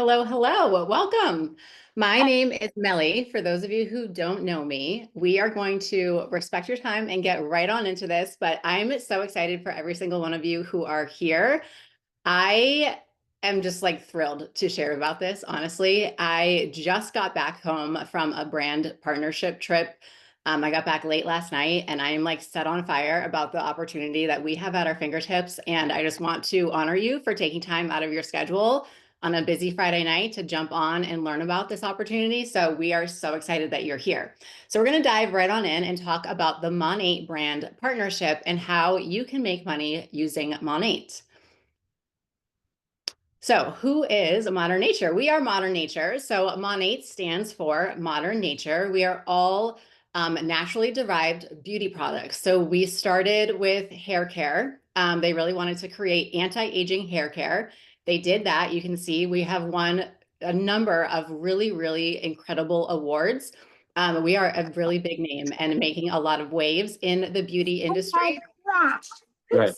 Hello, hello, welcome. My name is Melly. For those of you who don't know me, we are going to respect your time and get right on into this, but I'm so excited for every single one of you who are here. I am just like thrilled to share about this, honestly. I just got back home from a brand partnership trip. I got back late last night and I am like set on fire about the opportunity that we have at our fingertips. And I just want to honor you for taking time out of your schedule on a busy Friday night to jump on and learn about this opportunity. So we are so excited that you're here. So we're going to dive right on in and talk about the Monat brand partnership and how you can make money using Monat. So who is Modern Nature? We are Modern Nature. So Monat stands for Modern Nature. We are all naturally derived beauty products. So we started with hair care. They really wanted to create anti-aging hair care. They did that. You can see we have won a number of really, really incredible awards. We are a really big name and making a lot of waves in the beauty industry. Right.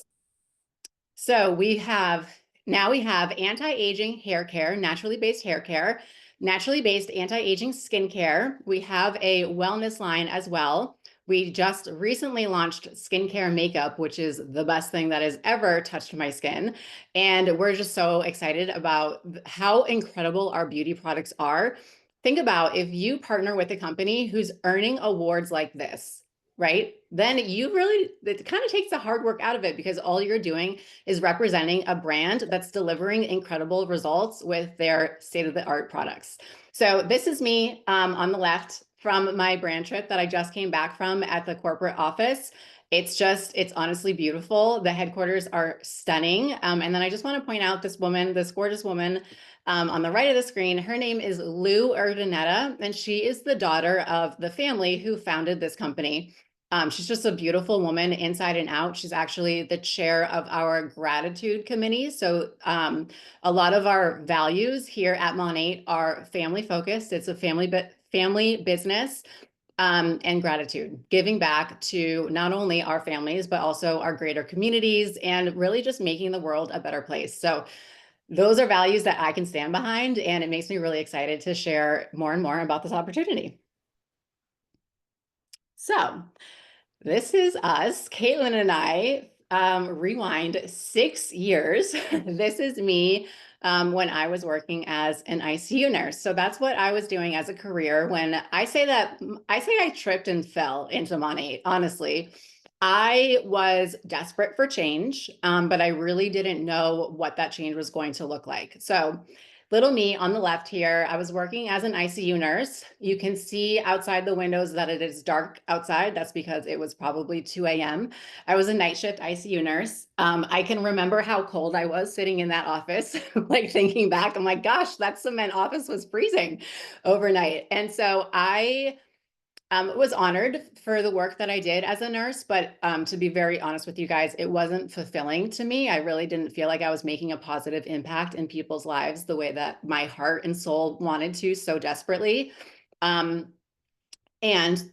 So we have anti-aging hair care, naturally based hair care, naturally based anti-aging skincare. We have a wellness line as well. We just recently launched skincare makeup, which is the best thing that has ever touched my skin. And we're just so excited about how incredible our beauty products are. Think about if you partner with a company who's earning awards like this, right? Then it kind of takes the hard work out of it because all you're doing is representing a brand that's delivering incredible results with their state-of-the-art products. So this is me on the left from my brand trip that I just came back from at the corporate office. It's honestly beautiful. The headquarters are stunning. And then I just want to point out this gorgeous woman on the right of the screen. Her name is Lou Urdaneta, and she is the daughter of the family who founded this company. She's just a beautiful woman inside and out. She's actually the chair of our gratitude committee. So a lot of our values here at Monat are family focused. It's a family business and gratitude, giving back to not only our families, but also our greater communities and really just making the world a better place. So those are values that I can stand behind, and it makes me really excited to share more and more about this opportunity. So this is us, Caitlin and I, rewind 6 years. This is me when I was working as an ICU nurse. So that's what I was doing as a career. When I say I tripped and fell into Monat, honestly. I was desperate for change, but I really didn't know what that change was going to look like. So little me on the left here, I was working as an ICU nurse. You can see outside the windows that it is dark outside. That's because it was probably 2 a.m. I was a night shift ICU nurse. I can remember how cold I was sitting in that office, like thinking back, I'm like, gosh, that cement office was freezing overnight. And so I was honored for the work that I did as a nurse, but to be very honest with you guys, it wasn't fulfilling to me. I really didn't feel like I was making a positive impact in people's lives the way that my heart and soul wanted to so desperately. And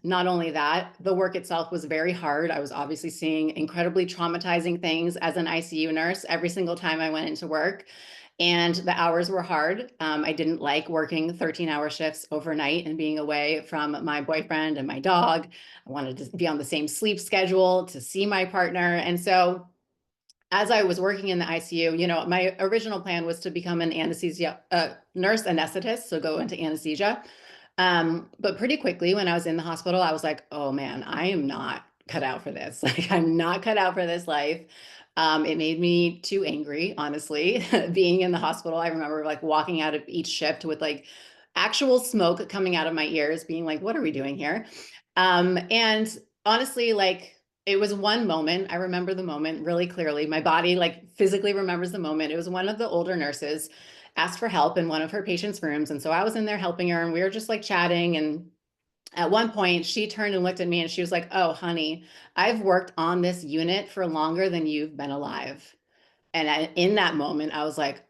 not only that, the work itself was very hard. I was obviously seeing incredibly traumatizing things as an ICU nurse every single time I went into work. And the hours were hard. I didn't like working 13-hour shifts overnight and being away from my boyfriend and my dog. I wanted to be on the same sleep schedule to see my partner. And so as I was working in the ICU, my original plan was to become an anesthesia nurse anesthetist, so go into anesthesia. But pretty quickly when I was in the hospital, I was like, oh man, I am not cut out for this. Like, I'm not cut out for this life. It made me too angry, honestly, being in the hospital. I remember like walking out of each shift with like actual smoke coming out of my ears, being like, what are we doing here? And honestly, like it was one moment. I remember the moment really clearly. My body like physically remembers the moment. It was one of the older nurses asked for help in one of her patients' rooms. And so I was in there helping her and we were just like chatting. And at one point she turned and looked at me and she was like, oh, honey, I've worked on this unit for longer than you've been alive. And in that moment, I was like,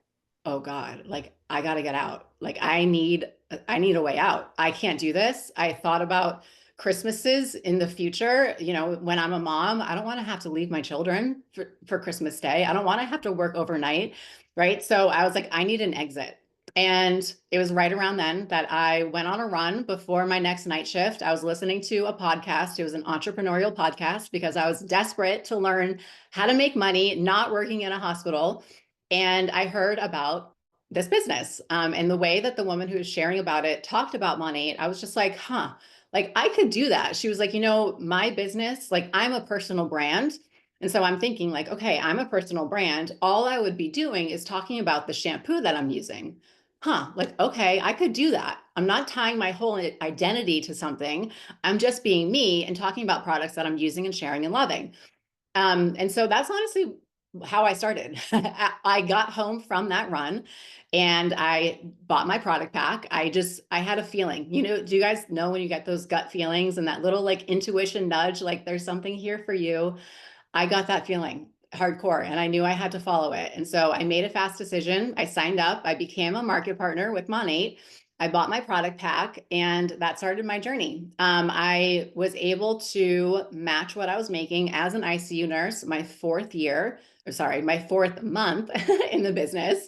oh God, like I got to get out. Like I need a way out. I can't do this. I thought about Christmases in the future. When I'm a mom, I don't want to have to leave my children for Christmas Day. I don't want to have to work overnight. Right. So I was like, I need an exit. And it was right around then that I went on a run before my next night shift. I was listening to a podcast. It was an entrepreneurial podcast because I was desperate to learn how to make money, not working in a hospital. And I heard about this business. And the way that the woman who was sharing about it talked about money, I was just like, huh, like I could do that. She was like, my business, like I'm a personal brand. And so I'm thinking like, okay, I'm a personal brand. All I would be doing is talking about the shampoo that I'm using. Like, okay, I could do that. I'm not tying my whole identity to something. I'm just being me and talking about products that I'm using and sharing and loving. And so that's honestly how I started. I got home from that run and I bought my product pack. I had a feeling, do you guys know when you get those gut feelings and that little like intuition nudge, like there's something here for you? I got that feeling hardcore and I knew I had to follow it. And so I made a fast decision. I signed up. I became a market partner with Monat. I bought my product pack and that started my journey. I was able to match what I was making as an ICU nurse my my 4th month in the business,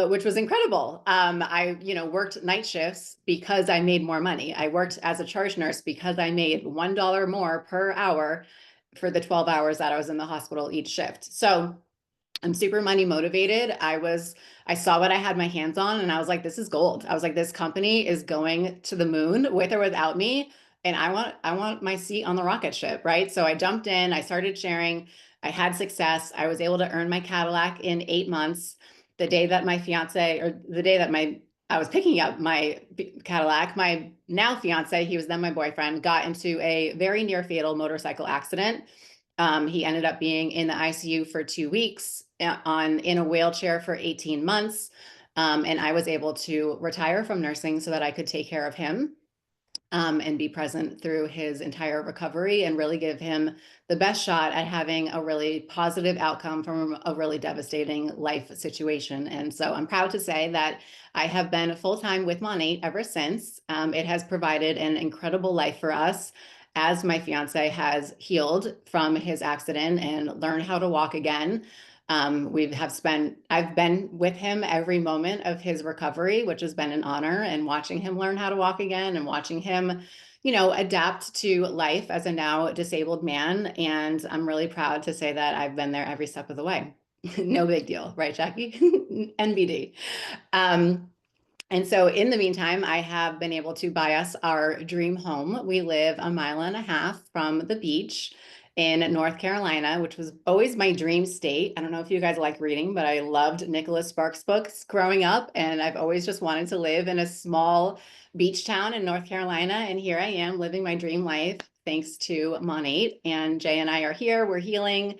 which was incredible. I, worked night shifts because I made more money. I worked as a charge nurse because I made $1 more per hour for the 12 hours that I was in the hospital each shift. So I'm super money motivated. I saw what I had my hands on and I was like, this is gold. I was like, this company is going to the moon with or without me. And I want my seat on the rocket ship, right? So I jumped in, I started sharing, I had success. I was able to earn my Cadillac in 8 months. The day that my fiance, or the day that I was picking up my Cadillac, my now fiance, he was then my boyfriend, got into a very near fatal motorcycle accident. He ended up being in the ICU for 2 weeks in a wheelchair for 18 months. And I was able to retire from nursing so that I could take care of him and be present through his entire recovery and really give him the best shot at having a really positive outcome from a really devastating life situation. And so I'm proud to say that I have been full-time with Monat ever since. It has provided an incredible life for us as my fiance has healed from his accident and learned how to walk again. I've been with him every moment of his recovery, which has been an honor, and watching him learn how to walk again and watching him, adapt to life as a now disabled man. And I'm really proud to say that I've been there every step of the way. No big deal, right, Jackie? NBD. And so in the meantime, I have been able to buy us our dream home. We live a mile and a half from the beach in North Carolina, which was always my dream state. I don't know if you guys like reading, but I loved Nicholas Sparks books growing up. And I've always just wanted to live in a small beach town in North Carolina. And here I am living my dream life thanks to Monat. And Jay and I are here. We're healing.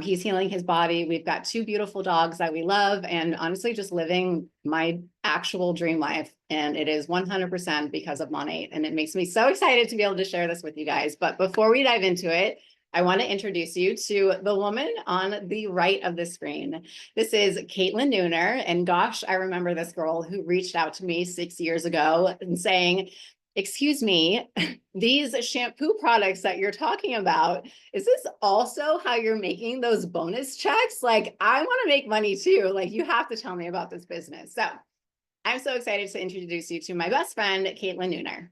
He's healing his body. We've got 2 beautiful dogs that we love, and honestly, just living my actual dream life. And it is 100% because of Monat. And it makes me so excited to be able to share this with you guys. But before we dive into it, I want to introduce you to the woman on the right of the screen. This is Caitlin Nooner. And gosh, I remember this girl who reached out to me 6 years ago and saying, excuse me, these shampoo products that you're talking about, is this also how you're making those bonus checks? Like, I want to make money too. Like, you have to tell me about this business. So I'm so excited to introduce you to my best friend, Caitlin Nooner.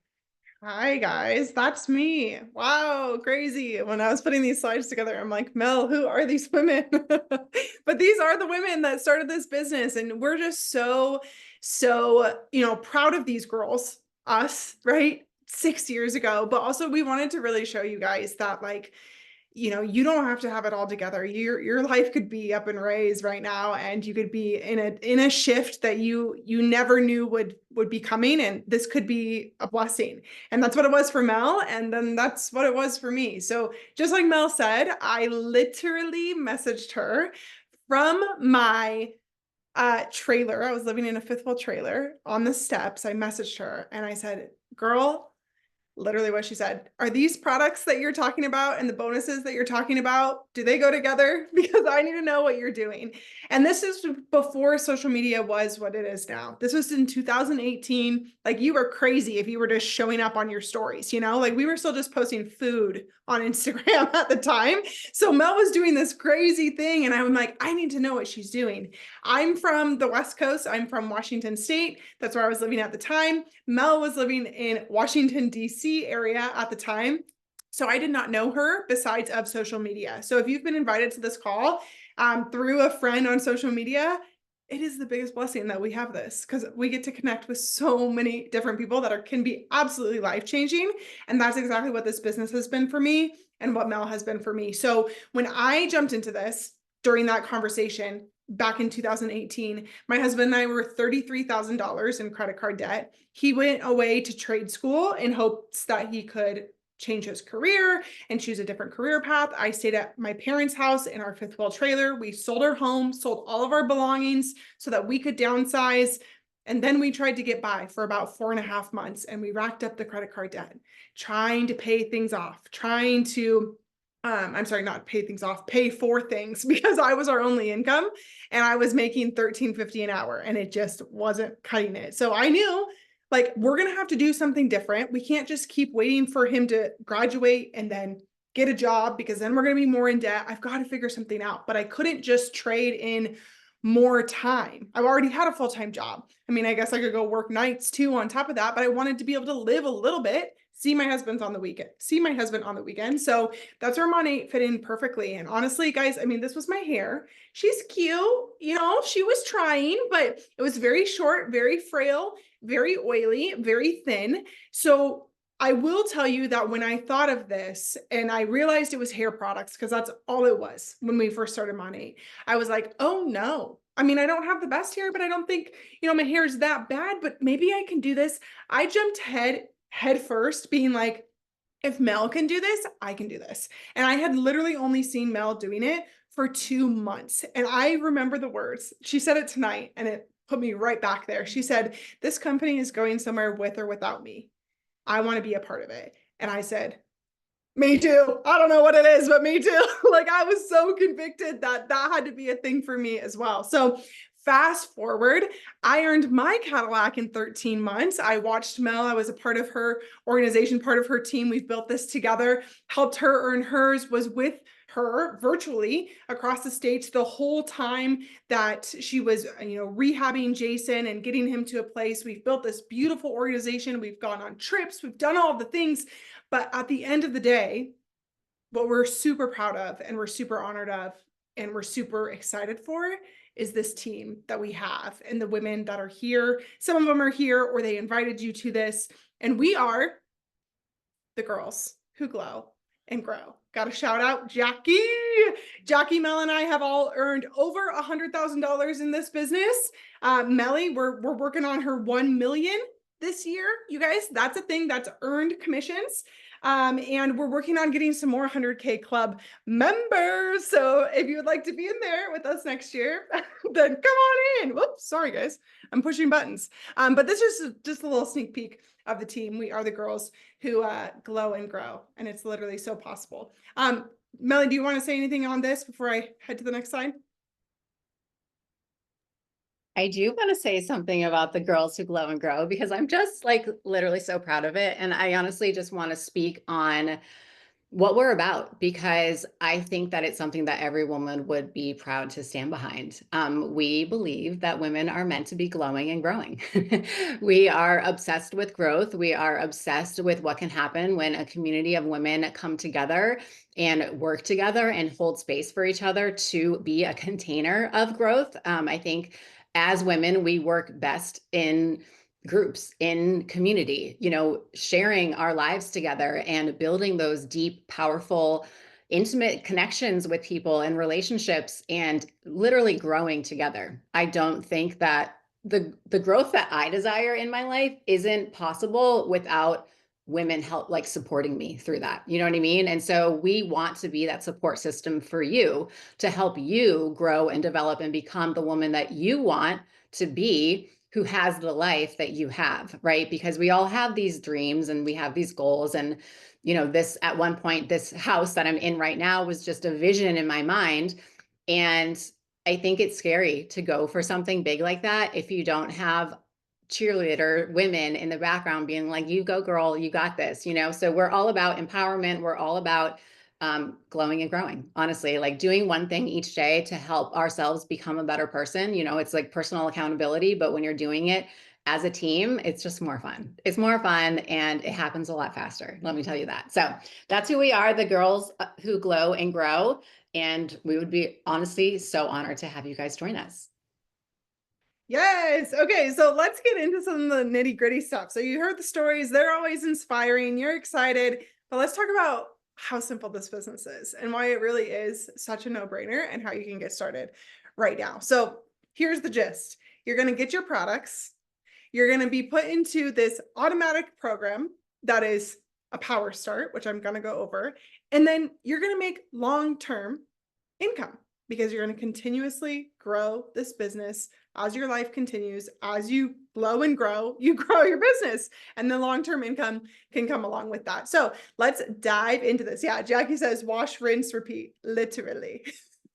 Hi guys, that's me. Wow, crazy. When I was putting these slides together, I'm like, Mel, who are these women? But these are the women that started this business. And we're just so proud of these girls, us, right? 6 years ago. But also we wanted to really show you guys that you don't have to have it all together. Your life could be up and raised right now, and you could be in a shift that you never knew would be coming, and this could be a blessing. And that's what it was for Mel, and then that's what it was for me. So just like Mel said, I literally messaged her from my trailer. I was living in a fifth wheel trailer on the steps. I messaged her and I said, girl, literally what she said. Are these products that you're talking about and the bonuses that you're talking about, do they go together? Because I need to know what you're doing. And this is before social media was what it is now. This was in 2018. Like, you were crazy if you were just showing up on your stories, you know, like we were still just posting food on Instagram at the time. So Mel was doing this crazy thing. And I'm like, I need to know what she's doing. I'm from the West Coast. I'm from Washington State. That's where I was living at the time. Mel was living in Washington, D.C. area at the time. So I did not know her besides of social media. So if you've been invited to this call through a friend on social media, it is the biggest blessing that we have this, because we get to connect with so many different people that can be absolutely life-changing. And that's exactly what this business has been for me and what Mel has been for me. So when I jumped into this during that conversation, back in 2018, my husband and I were $33,000 in credit card debt. He went away to trade school in hopes that he could change his career and choose a different career path. I stayed at my parents' house in our fifth wheel trailer. We sold our home, sold all of our belongings so that we could downsize. And then we tried to get by for about 4.5 months, and we racked up the credit card debt, trying to pay things off, trying to I'm sorry, not pay things off, pay for things, because I was our only income and I was making $13.50 an hour and it just wasn't cutting it. So I knew, like, we're going to have to do something different. We can't just keep waiting for him to graduate and then get a job, because then we're going to be more in debt. I've got to figure something out, but I couldn't just trade in more time. I've already had a full-time job. I mean, I guess I could go work nights too on top of that, but I wanted to be able to live a little bit, see my husband on the weekend. So that's where Monat fit in perfectly. And honestly, guys, I mean, this was my hair. She's cute, you know, she was trying, but it was very short, very frail, very oily, very thin. So I will tell you that when I thought of this and I realized it was hair products, because that's all it was when we first started Monat, I was like, oh no. I mean, I don't have the best hair, but I don't think, you know, my hair is that bad, but maybe I can do this. I jumped head first, being like, if Mel can do this, I can do this. And I had literally only seen Mel doing it for 2 months. And I remember the words. She said it tonight and it put me right back there. She said, this company is going somewhere with or without me. I want to be a part of it. And I said, me too. I don't know what it is, but me too. Like, I was so convicted that that had to be a thing for me as well. So fast forward, I earned my Cadillac in 13 months. I watched Mel. I was a part of her organization, part of her team. We've built this together, helped her earn hers, was with her virtually across the states the whole time that she was, you know, rehabbing Jason and getting him to a place. We've built this beautiful organization. We've gone on trips. We've done all the things. But at the end of the day, what we're super proud of and we're super honored of and we're super excited for is this team that we have and the women that are here. Some of them are here or they invited you to this. And we are the girls who glow and grow. Got to shout out Jackie. Jackie, Mel, and I have all earned over $100,000 in this business. Melly, we're working on her 1 million this year. You guys, that's a thing, that's earned commissions. And we're working on getting some more 100K club members. So if you would like to be in there with us next year, then come on in. Whoops, sorry guys, I'm pushing buttons. But this is just a little sneak peek of the team. We are the girls who glow and grow, and it's literally so possible. Melly, do you want to say anything on this before I head to the next slide? I do want to say something about the girls who glow and grow, because I'm just like literally so proud of it. And I honestly just want to speak on what we're about, because I think that it's something that every woman would be proud to stand behind. We believe that women are meant to be glowing and growing. We are obsessed with growth. We are obsessed with what can happen when a community of women come together and work together and hold space for each other to be a container of growth. I think as women, we work best in groups, in community, you know, sharing our lives together and building those deep, powerful, intimate connections with people and relationships and literally growing together. I don't think that the growth that I desire in my life isn't possible without women help, like, supporting me through that. You know what I mean? And so we want to be that support system for you to help you grow and develop and become the woman that you want to be who has the life that you have, right? Because we all have these dreams and we have these goals. And, this at one point, this house that I'm in right now was just a vision in my mind. And I think it's scary to go for something big like that if you don't have cheerleader women in the background being like, you go girl, you got this. So we're all about empowerment. We're all about glowing and growing, honestly, like doing one thing each day to help ourselves become a better person. It's like personal accountability, but when you're doing it as a team, it's just more fun. It's more fun and it happens a lot faster. Let me tell you that. So that's who we are, the girls who glow and grow. And we would be honestly so honored to have you guys join us. Yes. Okay. So let's get into some of the nitty gritty stuff. So you heard the stories. They're always inspiring. You're excited, but let's talk about how simple this business is and why it really is such a no-brainer and how you can get started right now. So here's the gist. You're going to get your products. You're going to be put into this automatic program that is a Power Start, which I'm going to go over. And then you're going to make long-term income because you're going to continuously grow this business as your life continues. As you glow and grow, you grow your business, and the long-term income can come along with that. So let's dive into this. Yeah, Jackie says wash, rinse, repeat, literally.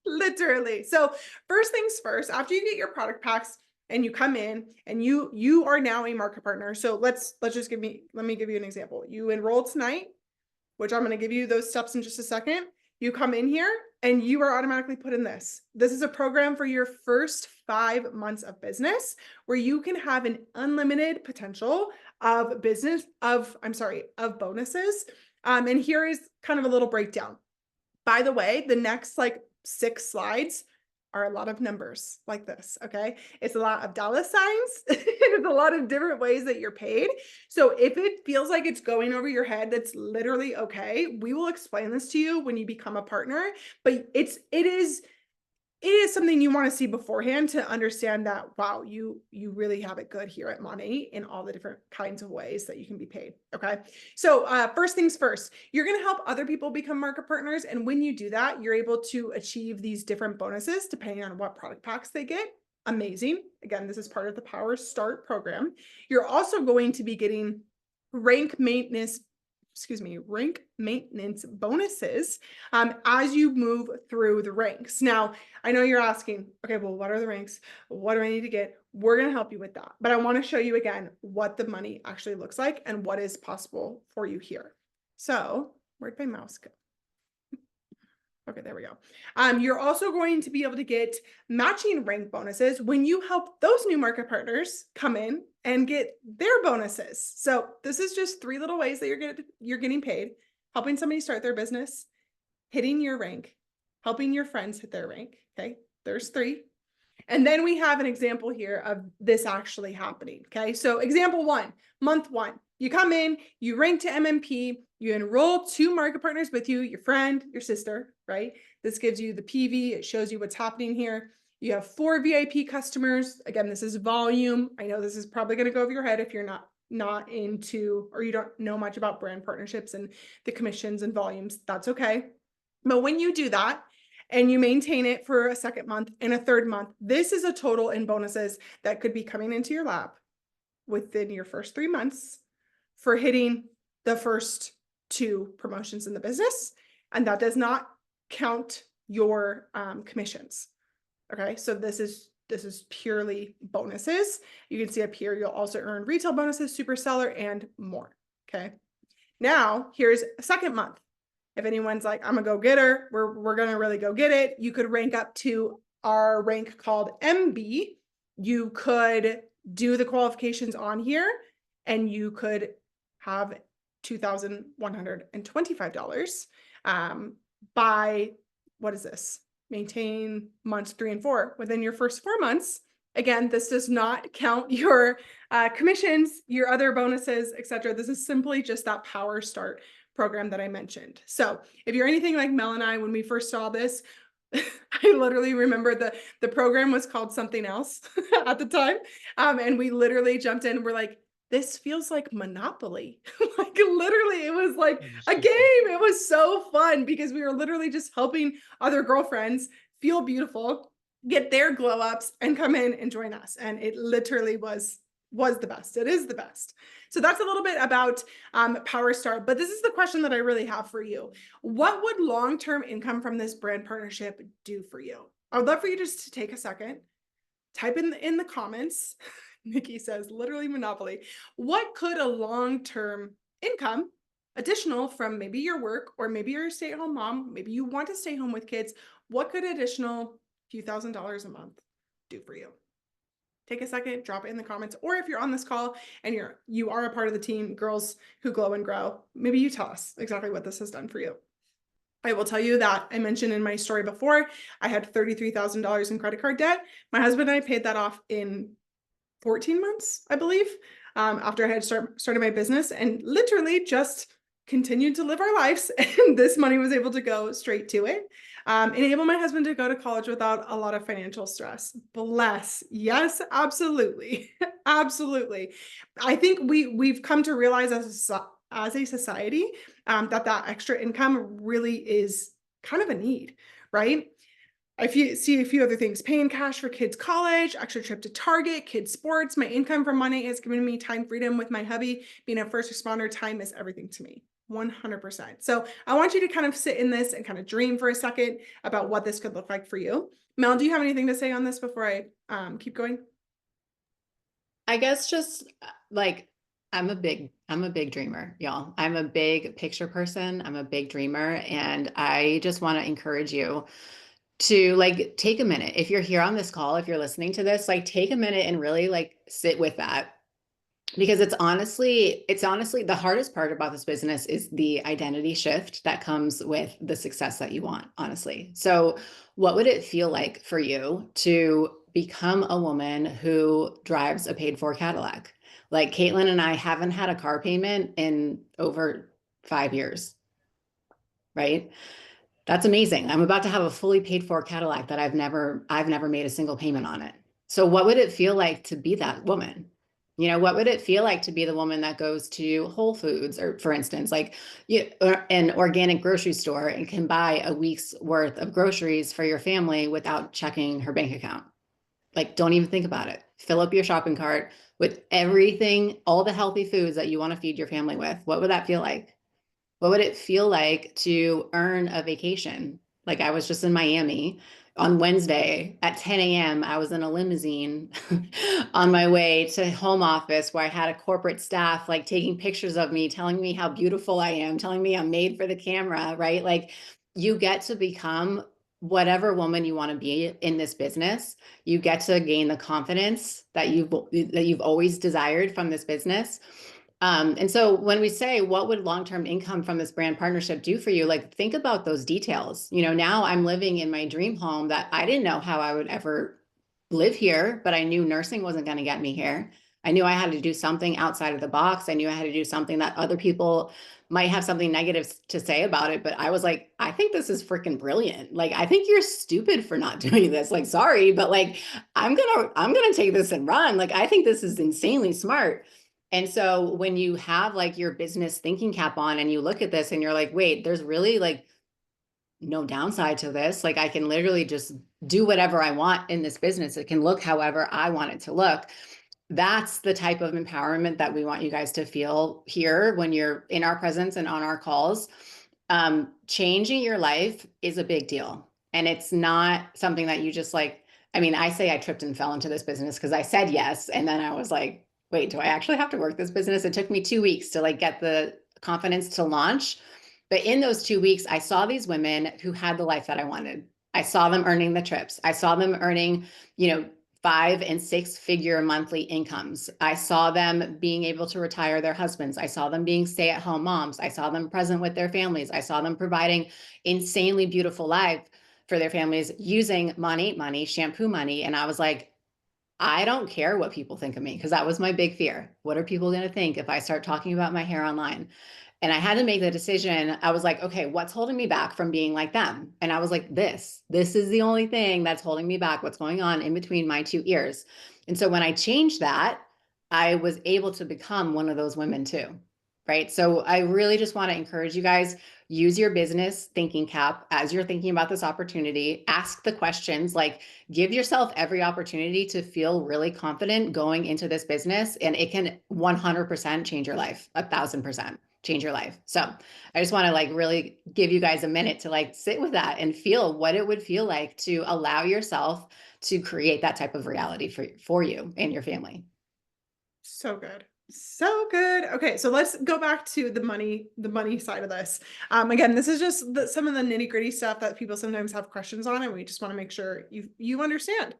Literally. So first things first, after you get your product packs and you come in and you are now a market partner. So let me give you an example. You enroll tonight, which I'm going to give you those steps in just a second. You come in here and you are automatically put in this. This is a program for your first 5 months of business where you can have an unlimited potential of bonuses. And here is kind of a little breakdown. By the way, the next 6 slides are a lot of numbers like this, okay? It's a lot of dollar signs. It's a lot of different ways that you're paid. So if it feels like it's going over your head, that's literally okay. We will explain this to you when you become a partner, but it is something you want to see beforehand to understand that, wow, you really have it good here at Monat in all the different kinds of ways that you can be paid. Okay. So first things first, you're going to help other people become market partners. And when you do that, you're able to achieve these different bonuses depending on what product packs they get. Amazing. Again, this is part of the Power Start program. You're also going to be getting rank maintenance bonuses as you move through the ranks. Now, I know you're asking, okay, well, what are the ranks? What do I need to get? We're going to help you with that. But I want to show you again what the money actually looks like and what is possible for you here. So where'd my mouse go? Okay, there we go. You're also going to be able to get matching rank bonuses when you help those new market partners come in and get their bonuses. So this is just 3 little ways that you're getting paid: helping somebody start their business, hitting your rank, helping your friends hit their rank. Okay, there's 3. And then we have an example here of this actually happening. Okay, so example 1, month 1. You come in, you rank to MMP, you enroll 2 market partners with you, your friend, your sister, right? This gives you the PV. It shows you what's happening here. You have 4 VIP customers. Again, this is volume. I know this is probably going to go over your head if you're not into, or you don't know much about brand partnerships and the commissions and volumes. That's okay. But when you do that and you maintain it for a second month and a third month, this is a total in bonuses that could be coming into your lap within your first 3 months for hitting the first 2 promotions in the business. And that does not count your commissions. Okay, so this is purely bonuses. You can see up here, you'll also earn retail bonuses, super seller, and more. Okay, now here's a second month. If anyone's like, I'm a go-getter, we're gonna really go get it, you could rank up to our rank called MB. You could do the qualifications on here and you could have $2,125 by, what is this? Maintain months 3 and 4 within your first 4 months. Again, this does not count your commissions, your other bonuses, etc. This is simply just that Power Start program that I mentioned. So if you're anything like Mel and I, when we first saw this, I literally remember the program was called something else at the time. And we literally jumped in and we're like, this feels like Monopoly. Like literally, it was like a game. It was so fun because we were literally just helping other girlfriends feel beautiful get their glow ups and come in and join us. And it literally was the best. It is the best. So that's a little bit about Power Start. But this is the question that I really have for you. What would long-term income from this brand partnership do for you? I would love for you just to take a second, type in the comments. Nikki says, literally Monopoly. What could a long-term income additional from maybe your work, or maybe you're a stay-at-home mom, maybe you want to stay home with kids, what could additional few $1,000s a month do for you? Take a second, drop it in the comments. Or if you're on this call and you are a part of the team, Girls Who Glow and Grow, maybe you tell us exactly what this has done for you. I will tell you that I mentioned in my story before, I had $33,000 in credit card debt. My husband and I paid that off in 14 months, I believe, after I had started my business, and literally just continued to live our lives. And this money was able to go straight to it. Enable my husband to go to college without a lot of financial stress. Bless. Yes, absolutely. Absolutely. I think we've come to realize as a society that extra income really is kind of a need, right? If you see a few other things, paying cash for kids' college, extra trip to Target, kids' sports. My income from money has given me time freedom with my hubby. Being a first responder, time is everything to me. 100%. So I want you to kind of sit in this and kind of dream for a second about what this could look like for you. Mel, do you have anything to say on this before I keep going? I guess just like I'm a big dreamer, y'all. I'm a big picture person. I'm a big dreamer. And I just want to encourage you to like take a minute. If you're here on this call, if you're listening to this, like take a minute and really like sit with that. Because it's honestly the hardest part about this business is the identity shift that comes with the success that you want, honestly. So what would it feel like for you to become a woman who drives a paid for Cadillac? Like Caitlin and I haven't had a car payment in over 5 years, right? That's amazing. I'm about to have a fully paid for Cadillac that I've never made a single payment on it. So what would it feel like to be that woman? You know, what would it feel like to be the woman that goes to Whole Foods, or for instance, like an organic grocery store, and can buy a week's worth of groceries for your family without checking her bank account? Like, don't even think about it. Fill up your shopping cart with everything, all the healthy foods that you want to feed your family with. What would that feel like? What would it feel like to earn a vacation? Like I was just in Miami on Wednesday at 10 a.m. I was in a limousine on my way to home office where I had a corporate staff like taking pictures of me, telling me how beautiful I am, telling me I'm made for the camera, right? Like you get to become whatever woman you want to be in this business. You get to gain the confidence that you've always desired from this business. And so when we say, what would long-term income from this brand partnership do for you? Like, think about those details. You know, now I'm living in my dream home that I didn't know how I would ever live here, but I knew nursing wasn't going to get me here. I knew I had to do something outside of the box. I knew I had to do something that other people might have something negative to say about it. But I was like, I think this is freaking brilliant. Like, I think you're stupid for not doing this. Like, sorry, but like, I'm gonna take this and run. Like, I think this is insanely smart. And so when you have like your business thinking cap on and you look at this and you're like, wait, there's really like no downside to this. Like I can literally just do whatever I want in this business. It can look however I want it to look. That's the type of empowerment that we want you guys to feel here when you're in our presence and on our calls. Changing your life is a big deal. And it's not something that you just like, I mean, I say I tripped and fell into this business because I said yes. And then I was like, wait, do I actually have to work this business? It took me 2 weeks to like get the confidence to launch. But in those 2 weeks, I saw these women who had the life that I wanted. I saw them earning the trips. I saw them earning, 5 and 6 figure monthly incomes. I saw them being able to retire their husbands. I saw them being stay-at-home moms. I saw them present with their families. I saw them providing insanely beautiful life for their families using money, shampoo money. And I was like, I don't care what people think of me, because that was my big fear. What are people going to think if I start talking about my hair online? And I had to make the decision. I was like, okay, what's holding me back from being like them? And I was like, this is the only thing that's holding me back. What's going on in between my 2 ears? And so when I changed that, I was able to become one of those women too. Right. So I really just want to encourage you guys. use your business thinking cap as you're thinking about this opportunity. Ask the questions, like give yourself every opportunity to feel really confident going into this business. And it can 100% change your life, 1,000% change your life. So I just want to like really give you guys a minute to like sit with that and feel what it would feel like to allow yourself to create that type of reality for you and your family. So good. So good. Okay, so let's go back to the money side of this. Again, this is just some of the nitty gritty stuff that people sometimes have questions on, and we just want to make sure you understand.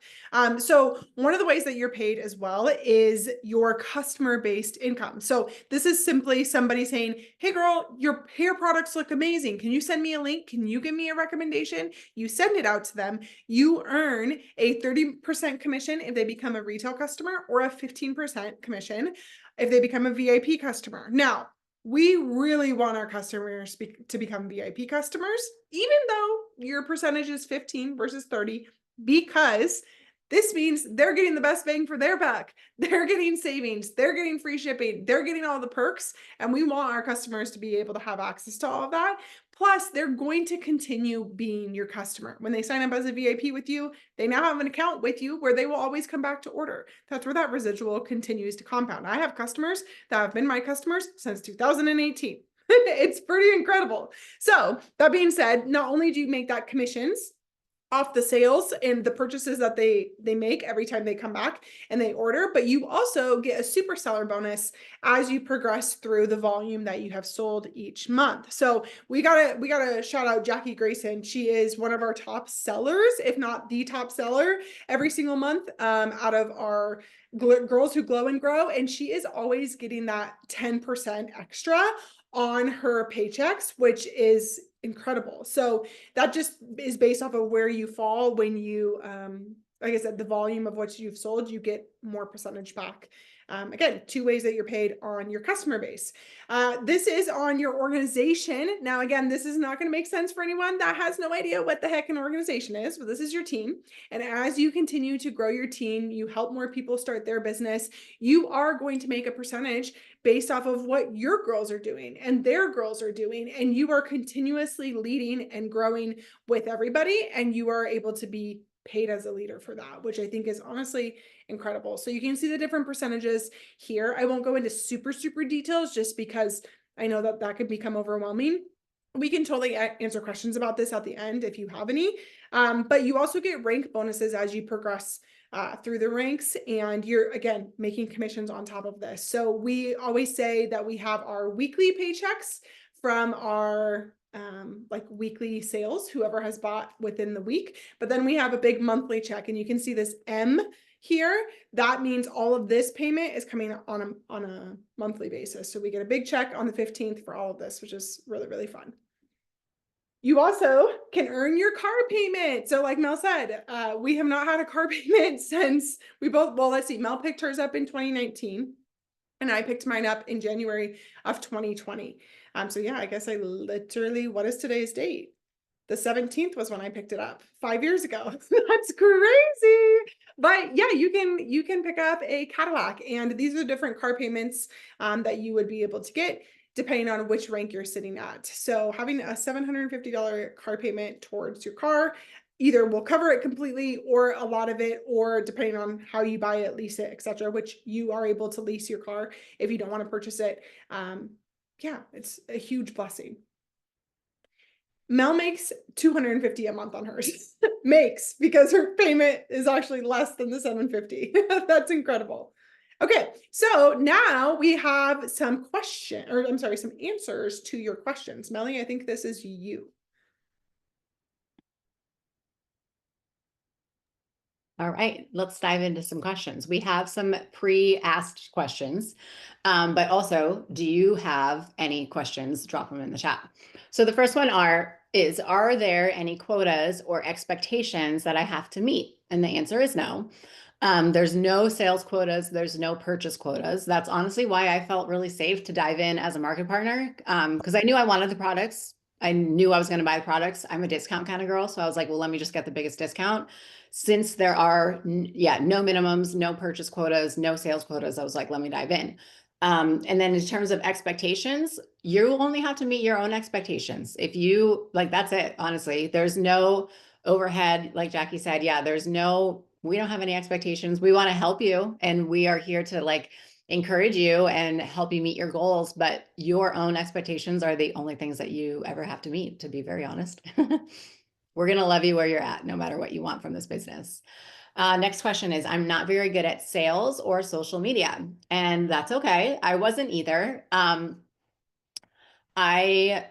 So one of the ways that you're paid as well is your customer based income. So this is simply somebody saying, "Hey, girl, your hair products look amazing. Can you send me a link? Can you give me a recommendation?" You send it out to them. You earn a 30% commission if they become a retail customer, or a 15% commission if they become a VIP customer. Now, we really want our customers to become VIP customers, even though your percentage is 15 versus 30, because this means they're getting the best bang for their buck. They're getting savings, they're getting free shipping, they're getting all the perks, and we want our customers to be able to have access to all of that. Plus, they're going to continue being your customer. When they sign up as a VIP with you, they now have an account with you where they will always come back to order. That's where that residual continues to compound. I have customers that have been my customers since 2018. It's pretty incredible. So that being said, not only do you make that commissions off the sales and the purchases that they make every time they come back and they order, but you also get a super seller bonus as you progress through the volume that you have sold each month. So we gotta shout out Jackie Grayson. She is one of our top sellers, if not the top seller, every single month out of our Girls Who Glow and Grow, and she is always getting that 10% extra on her paychecks, which is incredible. So that just is based off of where you fall when you, like I said, the volume of what you've sold, you get more percentage back. Again, two ways that you're paid on your customer base. This is on your organization. Now, again, this is not going to make sense for anyone that has no idea what the heck an organization is, but this is your team. And as you continue to grow your team, you help more people start their business, you are going to make a percentage based off of what your girls are doing and their girls are doing. And you are continuously leading and growing with everybody. And you are able to be paid as a leader for that, which I think is honestly incredible. So you can see the different percentages here. I won't go into super details just because I know that that could become overwhelming. We can totally answer questions about this at the end if you have any. But you also get rank bonuses as you progress through the ranks, and you're again making commissions on top of this. So we always say that we have our weekly paychecks from our like weekly sales, whoever has bought within the week, but then we have a big monthly check, and you can see this M here. That means all of this payment is coming on a monthly basis. So we get a big check on the 15th for all of this, which is really fun. You also can earn your car payment. So like Mel said, we have not had a car payment since we both, well, let's see, Mel picked hers up in 2019 and I picked mine up in January of 2020. So yeah, I guess I literally, what is today's date? The 17th was when I picked it up 5 years ago. That's crazy. But yeah, you can pick up a Cadillac, and these are different car payments that you would be able to get depending on which rank you're sitting at. So having a $750 car payment towards your car either will cover it completely or a lot of it, or depending on how you buy it, lease it, etc., which you are able to lease your car if you don't want to purchase it. Yeah, it's a huge blessing. Mel makes $250 a month on hers. Makes, because her payment is actually less than the $750. That's incredible. Okay, so now we have some some answers to your questions. Melanie, I think this is you. All right, let's dive into some questions. We have some pre-asked questions, but also, do you have any questions? Drop them in the chat. So the first one are there any quotas or expectations that I have to meet? And the answer is no. There's no sales quotas. There's no purchase quotas. That's honestly why I felt really safe to dive in as a market partner, because I knew I wanted the products. I knew I was going to buy the products. I'm a discount kind of girl. So I was like, well, let me just get the biggest discount. Since there are, no minimums, no purchase quotas, no sales quotas, I was like, let me dive in. And then in terms of expectations, you only have to meet your own expectations. If you like, that's it, honestly. There's no overhead, like Jackie said. Yeah, we don't have any expectations. We want to help you, and we are here to like encourage you and help you meet your goals. But your own expectations are the only things that you ever have to meet, to be very honest. We're going to love you where you're at, no matter what you want from this business. Next question is, I'm not very good at sales or social media, and that's okay. I wasn't either. I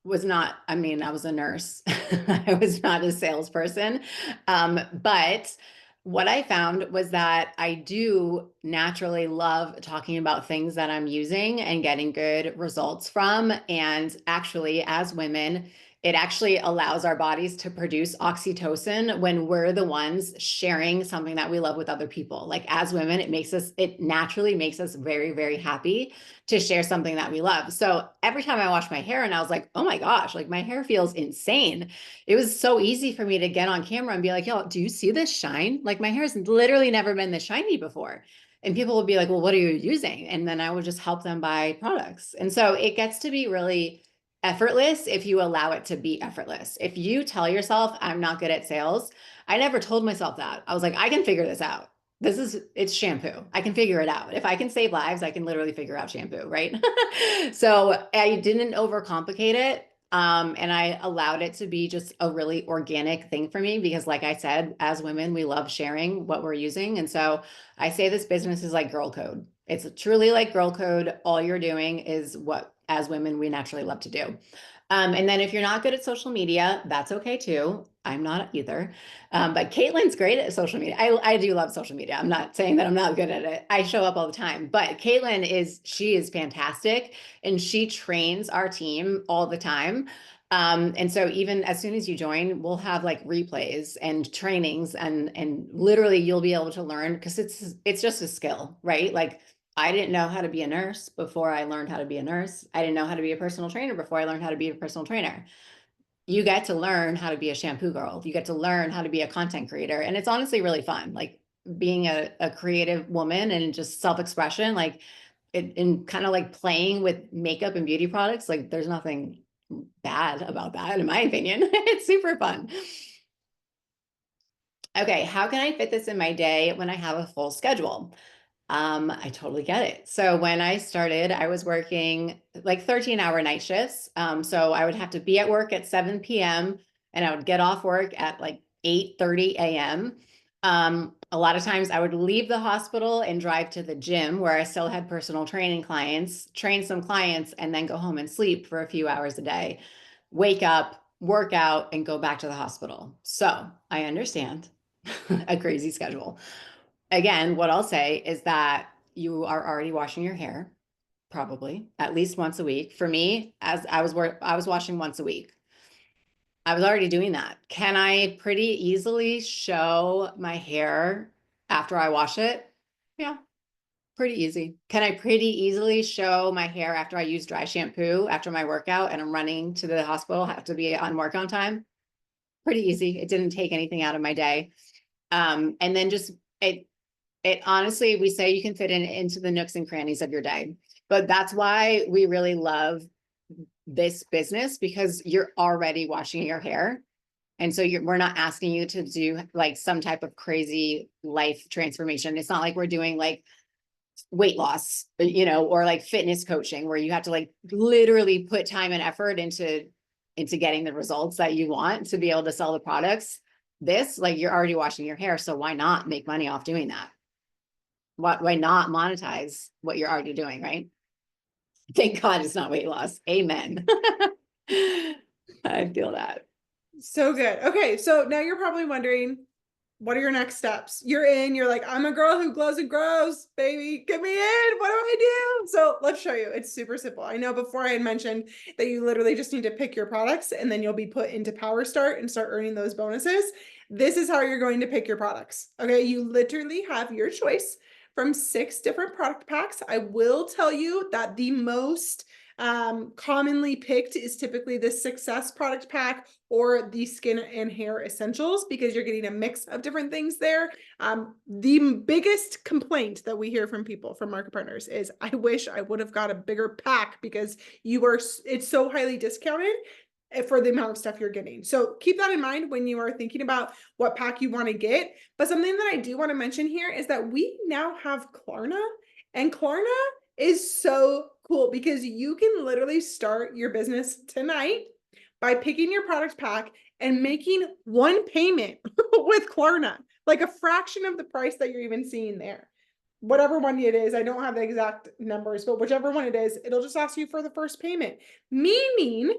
was not, I mean, I was a nurse. I was not a salesperson. But what I found was that I do naturally love talking about things that I'm using and getting good results from. And actually, as women, it actually allows our bodies to produce oxytocin when we're the ones sharing something that we love with other people. Like as women, it naturally makes us very, very happy to share something that we love. So every time I wash my hair, and I was like, oh my gosh, like my hair feels insane. It was so easy for me to get on camera and be like, yo, do you see this shine? Like my hair's literally never been this shiny before. And people would be like, well, what are you using? And then I would just help them buy products. And so it gets to be really effortless if you allow it to be effortless. If you tell yourself, I'm not good at sales, I never told myself that. I was like, I can figure this out. It's shampoo. I can figure it out. If I can save lives, I can literally figure out shampoo, right? So I didn't overcomplicate it. And I allowed it to be just a really organic thing for me because, like I said, as women, we love sharing what we're using. And so I say this business is like girl code. It's truly like girl code. All you're doing is what, as women, we naturally love to do. And then if you're not good at social media, that's okay too. I'm not either. But Caitlin's great at social media. I do love social media. I'm not saying that I'm not good at it. I show up all the time, but she is fantastic and she trains our team all the time. And so even as soon as you join, we'll have like replays and trainings and literally you'll be able to learn because it's just a skill, right? Like I didn't know how to be a nurse before I learned how to be a nurse. I didn't know how to be a personal trainer before I learned how to be a personal trainer. You get to learn how to be a shampoo girl. You get to learn how to be a content creator. And it's honestly really fun. Like being a creative woman and just self-expression, like and kind of like playing with makeup and beauty products. Like there's nothing bad about that, in my opinion. It's super fun. Okay, how can I fit this in my day when I have a full schedule? I totally get it. So when I started, I was working like 13-hour night shifts. So I would have to be at work at 7 p.m. and I would get off work at like 8:30 a.m. A lot of times I would leave the hospital and drive to the gym where I still had personal training clients, train some clients, and then go home and sleep for a few hours a day, wake up, work out, and go back to the hospital. So I understand a crazy schedule. Again, what I'll say is that you are already washing your hair, probably at least once a week. For me, as I was washing once a week. I was already doing that. Can I pretty easily show my hair after I wash it? Yeah, pretty easy. Can I pretty easily show my hair after I use dry shampoo after my workout and I'm running to the hospital, have to be on work on time? Pretty easy. It didn't take anything out of my day. And then just it honestly, we say you can fit into the nooks and crannies of your day, but that's why we really love this business because you're already washing your hair. And so we're not asking you to do like some type of crazy life transformation. It's not like we're doing like weight loss, or like fitness coaching where you have to like literally put time and effort into getting the results that you want to be able to sell the products. This, like you're already washing your hair. So why not make money off doing that? Why not monetize what you're already doing, right? Thank God it's not weight loss. Amen. I feel that. So good. Okay, so now you're probably wondering, what are your next steps? You're like, I'm a girl who glows and grows, baby. Get me in. What do I do? So let's show you. It's super simple. I know before I had mentioned that you literally just need to pick your products and then you'll be put into Power Start and start earning those bonuses. This is how you're going to pick your products. Okay, you literally have your choice from 6 different product packs. I will tell you that the most Commonly picked is typically the Success Product Pack or the Skin and Hair Essentials, because you're getting a mix of different things there. The biggest complaint that we hear from people, from market partners, is I wish I would have got a bigger pack because it's so highly discounted for the amount of stuff you're getting. So keep that in mind when you are thinking about what pack you want to get. But something that I do want to mention here is that we now have Klarna, and Klarna is so cool because you can literally start your business tonight by picking your product pack and making one payment with Klarna, like a fraction of the price that you're even seeing there. Whatever one it is, I don't have the exact numbers, but whichever one it is, it'll just ask you for the first payment, meaning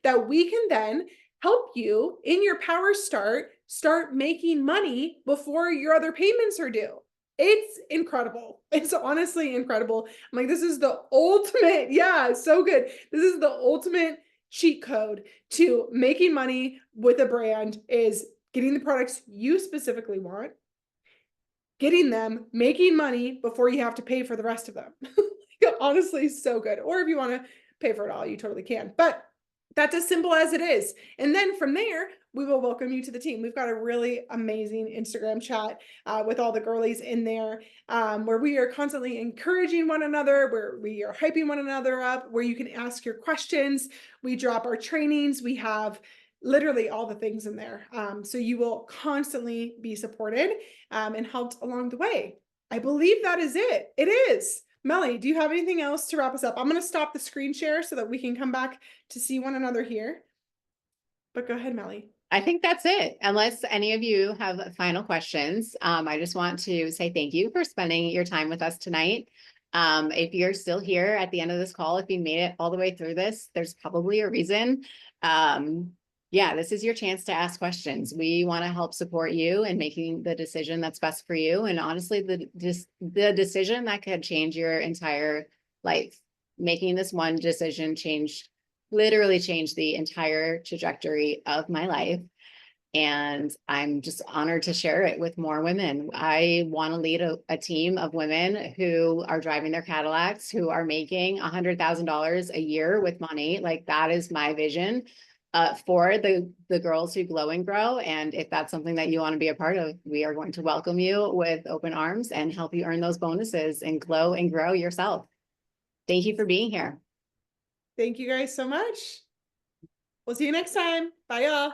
that we can then help you in your power start making money before your other payments are due. It's incredible. It's honestly incredible. I'm like, this is the ultimate, yeah, so good. This is the ultimate cheat code to making money with a brand, is getting the products you specifically want, getting them, making money before you have to pay for the rest of them. Honestly, so good. Or if you want to pay for it all, you totally can. But that's as simple as it is. And then from there, we will welcome you to the team. We've got a really amazing Instagram chat with all the girlies in there, where we are constantly encouraging one another, where we are hyping one another up, where you can ask your questions. We drop our trainings. We have literally all the things in there. So you will constantly be supported and helped along the way. I believe that is it. It is. Melly, do you have anything else to wrap us up? I'm going to stop the screen share so that we can come back to see one another here. But go ahead, Melly. I think that's it. Unless any of you have final questions, I just want to say thank you for spending your time with us tonight. If you're still here at the end of this call, if you made it all the way through this, there's probably a reason. Yeah, this is your chance to ask questions. We want to help support you in making the decision that's best for you. And honestly, the decision that could change your entire life. Making this one decision literally changed the entire trajectory of my life. And I'm just honored to share it with more women. I want to lead a team of women who are driving their Cadillacs, who are making $100,000 a year with money. Like, that is my vision for the girls who glow and grow. And if that's something that you want to be a part of, we are going to welcome you with open arms and help you earn those bonuses and glow and grow yourself. Thank you for being here. Thank you guys so much. We'll see you next time. Bye, y'all.